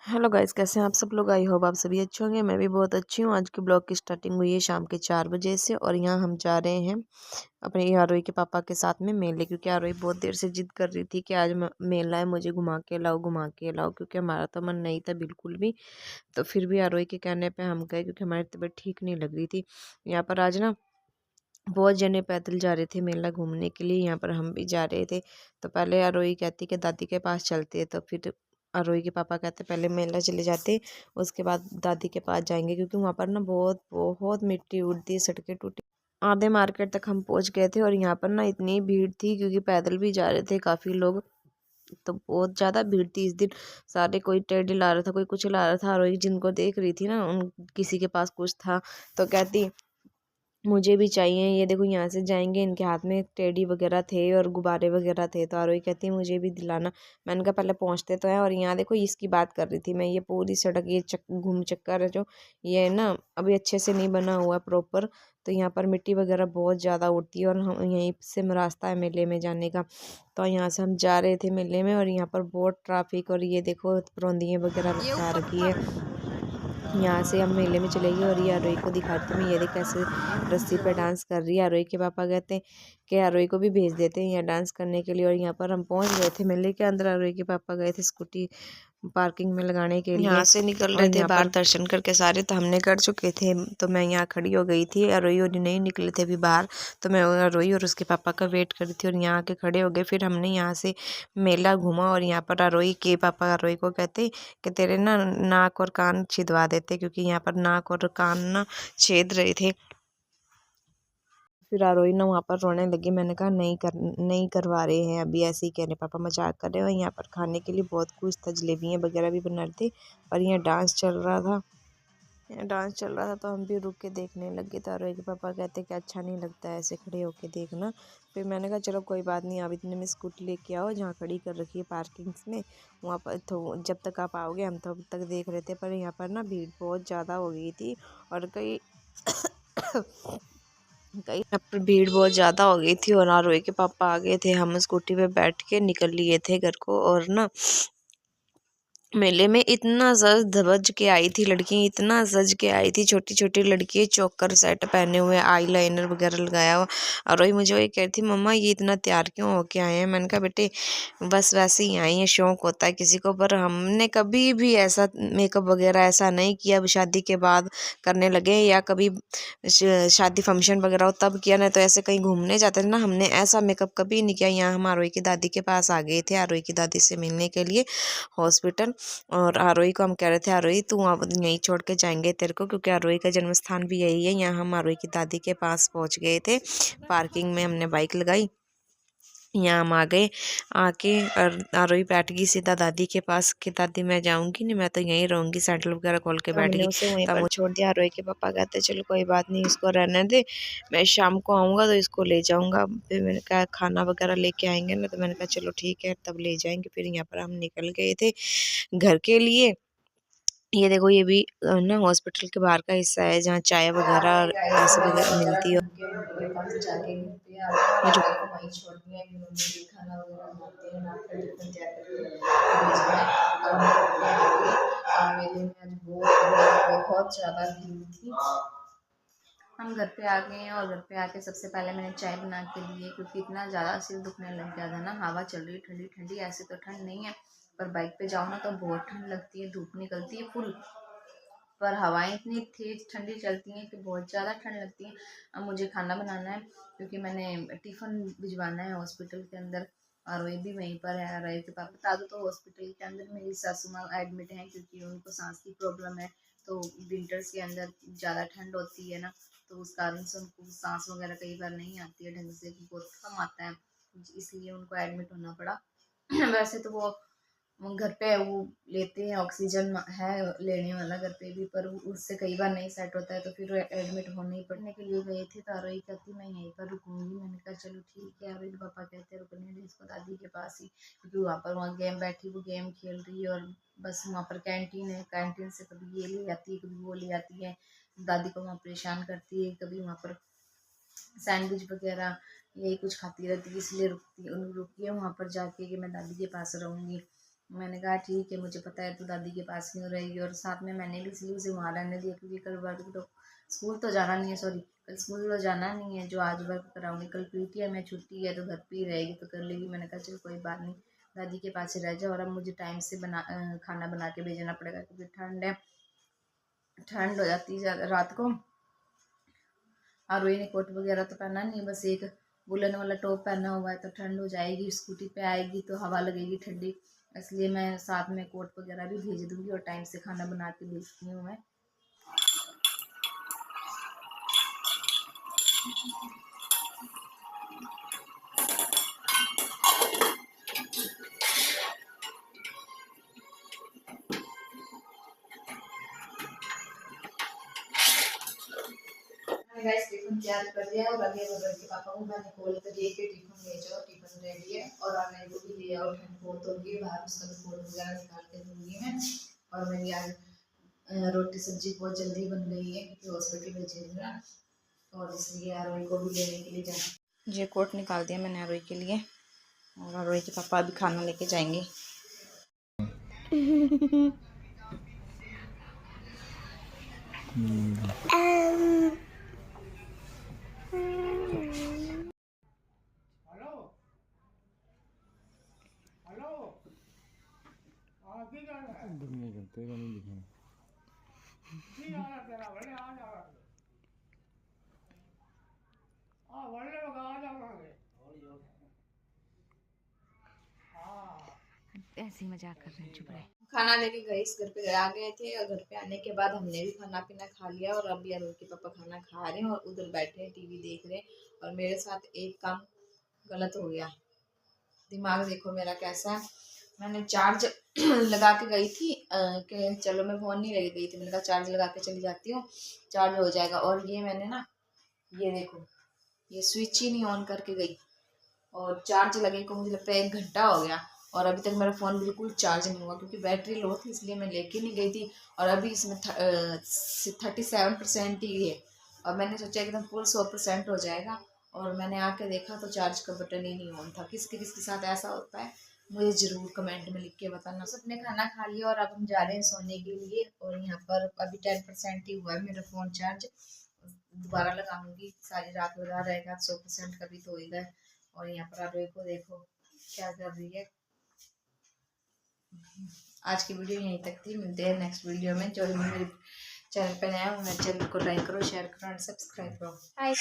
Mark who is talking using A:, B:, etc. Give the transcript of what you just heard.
A: Hello guys, कैसे हैं आप सब लोग। आई होप आप सभी अच्छे होंगे। मैं भी बहुत अच्छी हूँ। आज की ब्लॉग की स्टार्टिंग हुई है शाम के 4 बजे से और यहाँ हम जा रहे हैं अपने आरोही के पापा के साथ में मेले, क्योंकि आरोही बहुत देर से जिद कर रही थी कि आज मेला है, मुझे घुमा के लाओ घुमा के लाओ, क्योंकि हमारा तो मन नहीं था बिल्कुल भी। तो फिर भी आरोही के कहने पर हम गए, क्योंकि हमारी तबीयत ठीक नहीं लग रही थी। यहाँ पर आज ना बहुत जने पैदल जा रहे थे मेला घूमने के लिए, यहाँ पर हम भी जा रहे थे। तो पहले आरोही कहती कि दादी के पास चलते, तो फिर आरोही के पापा कहते पहले मेला चले जाते, उसके बाद दादी के पास जाएंगे, क्योंकि वहाँ पर ना बहुत बहुत मिट्टी उड़ती, सड़कें टूटी। आधे मार्केट तक हम पहुँच गए थे और यहाँ पर ना इतनी भीड़ थी, क्योंकि पैदल भी जा रहे थे काफ़ी लोग। तो बहुत ज़्यादा भीड़ थी इस दिन। सारे कोई टेडी ला रहा था, कोई कुछ ला रहा था। आरोही जिनको देख रही थी ना, उन किसी के पास कुछ था, तो कहती मुझे भी चाहिए, ये देखो यहाँ से जाएंगे। इनके हाथ में टेडी वगैरह थे और गुब्बारे वगैरह थे। तो आरोही कहती है मुझे भी दिलाना। मैंने कहा पहले पहुँचते तो हैं। और यहाँ देखो इसकी बात कर रही थी मैं, ये पूरी सड़क, ये घूम चक्कर है जो, ये ना अभी अच्छे से नहीं बना हुआ प्रॉपर। तो यहाँ पर मिट्टी वगैरह बहुत ज़्यादा उड़ती है और हम यहीं से रास्ता है मेले में जाने का। तो यहाँ से हम जा रहे थे मेले में और यहाँ पर बहुत ट्रैफिक, और ये देखो परौंदियाँ वगैरह लटका रखी है। यहाँ से हम मेले में चले गए और ये आरोही को दिखाती मैं, ये देख कैसे रस्सी पे डांस कर रही है। आरोही के पापा कहते हैं कि आरोही को भी भेज देते हैं यहाँ डांस करने के लिए। और यहाँ पर हम पहुँच गए थे मेले के अंदर। आरोही के पापा गए थे स्कूटी पार्किंग में लगाने के लिए। यहाँ से निकल रहे थे बाहर दर्शन करके सारे, तो हमने कर चुके थे। तो मैं यहाँ खड़ी हो गई थी, आरोही और नहीं निकले थे अभी बाहर। तो मैं आरोही और उसके पापा का वेट कर रही थी और यहाँ आके खड़े हो गए। फिर हमने यहाँ से मेला घूमा और यहाँ पर आरोही के पापा आरोही को कहते कि तेरे ना नाक और कान छिदवा देते, क्योंकि यहाँ पर नाक और कान ना छेद रहे थे। फिर आरोही ना वहाँ पर रोने लगी। मैंने कहा नहीं करवा रहे हैं अभी, ऐसे ही कहने पापा मजाक कर रहे हो। यहाँ पर खाने के लिए बहुत कुछ था, जलेबियाँ वगैरह भी बना रहे थे और यहाँ डांस चल रहा था। तो हम भी रुक के देखने लगे। तो आरोही के पापा कहते कि अच्छा नहीं लगता है ऐसे खड़े होके देखना। फिर मैंने कहा चलो कोई बात नहीं, आप इतने में स्कूटी लेके आओ, जहाँ खड़ी कर रखी है पार्किंग्स में वहाँ पर। तो जब तक आप आओगे हम तब तक देख रहे थे, पर यहाँ पर ना भीड़ बहुत ज़्यादा हो गई थी और कई यहाँ पर भीड़ बहुत ज़्यादा हो गई थी। और आरोही के पापा आ गए थे, हम स्कूटी पे बैठ के निकल लिए थे घर को। और ना मेले में इतना सज धवज के आई थी लड़की, इतना सज के आई थी, छोटी छोटी लड़की, चोकर सेट पहने हुए, आई लाइनर वगैरह लगाया हुआ। और वही मुझे वही कह रही थी मम्मा ये इतना तैयार क्यों होके आए हैं। मैंने कहा बेटे बस वैसे ही आई हैं, शौक होता है किसी को, पर हमने कभी भी ऐसा मेकअप वगैरह ऐसा नहीं किया। अब शादी के बाद करने लगे या कभी शादी फंक्शन वगैरह हो तब किया, नहीं तो ऐसे कहीं घूमने जाते थे ना, हमने ऐसा मेकअप कभी नहीं किया। यहाँ हम आरोही की दादी के पास आ गए थे, आरोही की दादी से मिलने के लिए हॉस्पिटल। और आरोही को हम कह रहे थे आरोही तू अब यहीं छोड़ के जाएंगे तेरे को, क्योंकि आरोही का जन्म स्थान भी यही है। यहाँ हम आरोही की दादी के पास पहुँच गए थे, पार्किंग में हमने बाइक लगाई, यहाँ हम आ गए। आके और आरोही बैठ गई सीधा दादी के पास कि दादी मैं जाऊंगी नहीं, मैं तो यहीं रहूंगी, सैंडल वगैरह खोल के बैठ गई। उसे वहीं पर छोड़ दिया। आरोही के पापा कहते चलो कोई बात नहीं, इसको रहने दे, मैं शाम को आऊँगा तो इसको ले जाऊँगा। फिर मैंने कहा खाना वगैरह लेके आएंगे ना, तो मैंने कहा चलो ठीक है तब ले जाएंगे। फिर यहाँ पर हम निकल गए थे घर के लिए। ये देखो ये भी ना हॉस्पिटल के बाहर का हिस्सा है, जहाँ चाय वगैरह ऐसे वगैरह मिलती है।
B: उनके पास जाके घर पे आके
A: मुझे
B: को वहीं छोड़ दिया कि मम्मी भी खाना वगैरह बनाते हैं, नाश्ता टिफिन तैयार करके भेजना है। और हम घर पे आ गए और मेले में आज बहुत ज़्यादा भीड़ थी। हम घर पे आ गए हैं और घर पे आके सबसे पहले मैंने चाय बना के ली है, क्योंकि इतना ज़्यादा सिर दुखने लग गया था ना। हवा चल रही ठंडी ठंडी, ऐसे तो ठंड नहीं है पर बाइक पे जाओ ना तो बहुत ठंड लगती है, धूप निकलती है फुल, पर हवाएं इतनी तेज ठंडी चलती हैं कि बहुत ज़्यादा ठंड लगती है। अब मुझे खाना बनाना है, क्योंकि मैंने टिफ़िन भिजवाना है हॉस्पिटल के अंदर। और वही भी वहीं पर है, रहे के पापा दादू तो हॉस्पिटल के अंदर, मेरी सासू माँ एडमिट हैं क्योंकि उनको सांस की प्रॉब्लम है। तो विंटर्स के अंदर ज़्यादा ठंड होती है ना, तो उस कारण से उनको सांस वगैरह कई बार नहीं आती है ढंग से, बहुत कम आता है, इसलिए उनको एडमिट होना पड़ा। वैसे तो वो घर पे वो लेते हैं, ऑक्सीजन है लेने वाला घर पे भी, पर उससे कई बार नहीं सेट होता है, तो फिर एडमिट होने ही पड़ने के लिए गए थे। तो आरोही कहती मैं यहीं पर रुकूंगी। मैंने कहा चलो ठीक है। आरोही के पापा कहते रुकने दे इसको दादी के पास ही, क्योंकि वहाँ गेम बैठी, वो गेम खेल रही है। और बस वहाँ पर कैंटीन है, कैंटीन से कभी ये ले आती है कभी वो ले आती है, दादी को वहाँ परेशान करती है। कभी वहाँ पर सैंडविच वगैरह यही कुछ खाती रहती है, इसलिए रुकी है वहाँ पर जाके कि मैं दादी के पास रहूँगी। मैंने कहा ठीक है, मुझे पता है तू दादी के पास क्यों रहेगी, और साथ में मैंने भी इसलिए उसे वहाँ रहने दिया क्योंकि कल वर्क तो स्कूल तो जाना नहीं है, सॉरी कल स्कूल तो जाना नहीं है जो आज वर्क कराऊंगी, कल पीटीएम में छुट्टी है तो घर पे ही रहेगी तो कर लेगी। मैंने कहा चल कोई बात नहीं, दादी के पास ही रह जाओ। और अब मुझे टाइम से खाना बना के भेजना पड़ेगा क्योंकि ठंड है, ठंड हो जाती है ज़्यादा रात को। और वही ने कोट वगैरह तो पहना नहीं, बस एक वुलन वाला टॉप पहना हुआ है तो ठंड हो जाएगी, स्कूटी पे आएगी तो हवा लगेगी ठंडी, इसलिए मैं साथ में कोट वगैरह भी भेज दूंगी और टाइम से खाना बना के भेजती हूँ मैं। गाइस टिफिन तैयार कर दिया और अभी अगर के पापा को मैंने कॉल कर दिया कि टिफिन ले जाओ, टिफिन रेडी है और आने को भी ले आओ, ठंड बहुत होगी बाहर, उसका भी फोटो वगैरह निकाल के दूंगी मैं। और मेरी आज रोटी सब्जी बहुत जल्दी बन गई है क्योंकि हॉस्पिटल भेजना और इसलिए आरोही को भी लेने के लिए जाना। ये कोट निकाल दिया मैंने आरोही के लिए और आरोही के पापा अभी खाना लेके जाएंगे।
C: दुनिया करते नहीं दिखा
B: ऐसे ही मजाक कर रहे हैं, चुप रहे। खाना लेके गए, इस घर पे आ गए थे और घर पे आने के बाद हमने भी खाना पीना खा लिया और अभी आरोही के पापा खाना खा रहे हैं और उधर बैठे हैं टीवी देख रहे हैं। और मेरे साथ एक काम गलत हो गया, दिमाग देखो मेरा कैसा है। मैंने चार्ज लगा के गई थी कि चलो मैं फ़ोन नहीं लेके गई थी, मैंने कहा चार्ज लगा के चली जाती हूँ, चार्ज हो जाएगा। और ये मैंने ना ये देखो ये स्विच ही नहीं ऑन करके गई और चार्ज लगे को मुझे लगता है 1 घंटा हो गया और अभी तक मेरा फ़ोन बिल्कुल चार्ज नहीं हुआ क्योंकि बैटरी लो थी इसलिए मैं लेके नहीं गई थी। और अभी इसमें 37% ही है और मैंने सोचा एकदम फुल 100% हो जाएगा और मैंने आके देखा तो चार्ज का बटन ही नहीं ऑन था। किसके किसके साथ ऐसा होता है मुझे ज़रूर कमेंट में लिख के बताना। सबने खाना खा लिया और अब हम जा रहे हैं सोने के लिए और यहाँ पर अभी 10% ही हुआ है मेरा फ़ोन चार्ज, दोबारा लगाऊंगी, सारी रात लगा रहेगा 100% का भी तो होगा। और यहाँ पर आरोही को देखो क्या कर रही है। आज की वीडियो यहीं तक थी, मिलते हैं नेक्स्ट वीडियो में। जो मेरे चैनल पर नया हो मेरे चैनल को लाइक करो, शेयर करो और सब्सक्राइब करो। बाय।